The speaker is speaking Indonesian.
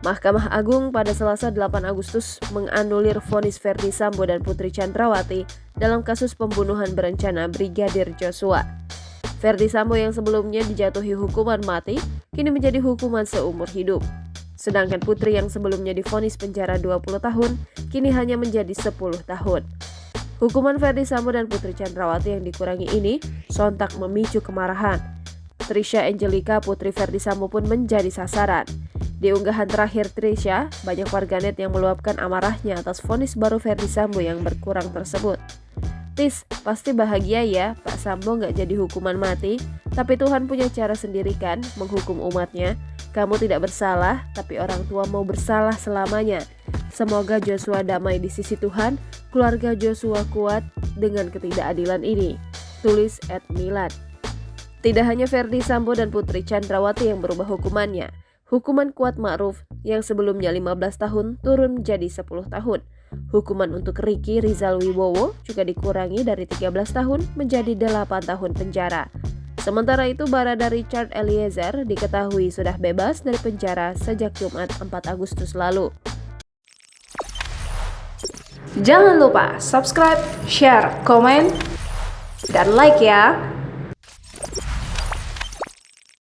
Mahkamah Agung pada Selasa 8 Agustus menganulir vonis Ferdy Sambo dan Putri Chandrawati dalam kasus pembunuhan berencana Brigadir Joshua. Ferdy Sambo yang sebelumnya dijatuhi hukuman mati, kini menjadi hukuman seumur hidup. Sedangkan Putri yang sebelumnya divonis penjara 20 tahun, kini hanya menjadi 10 tahun. Hukuman Ferdy Sambo dan Putri Chandrawati yang dikurangi ini sontak memicu kemarahan. Trisha Angelica, putri Ferdy Sambo pun menjadi sasaran. Di unggahan terakhir Trisha, banyak warganet yang meluapkan amarahnya atas vonis baru Ferdy Sambo yang berkurang tersebut. "Tis, pasti bahagia ya Pak Sambo nggak jadi hukuman mati, tapi Tuhan punya cara sendiri kan menghukum umatnya. Kamu tidak bersalah, tapi orang tua mau bersalah selamanya. Semoga Joshua damai di sisi Tuhan, keluarga Joshua kuat dengan ketidakadilan ini," tulis @milad. Tidak hanya Ferdy Sambo dan Putri Chandrawati yang berubah hukumannya. Hukuman Kuat Ma'ruf yang sebelumnya 15 tahun turun menjadi 10 tahun. Hukuman untuk Ricky Rizal Wibowo juga dikurangi dari 13 tahun menjadi 8 tahun penjara. Sementara itu Barada Richard Eliezer diketahui sudah bebas dari penjara sejak Jumat 4 Agustus lalu. Jangan lupa subscribe, share, komen, dan like ya!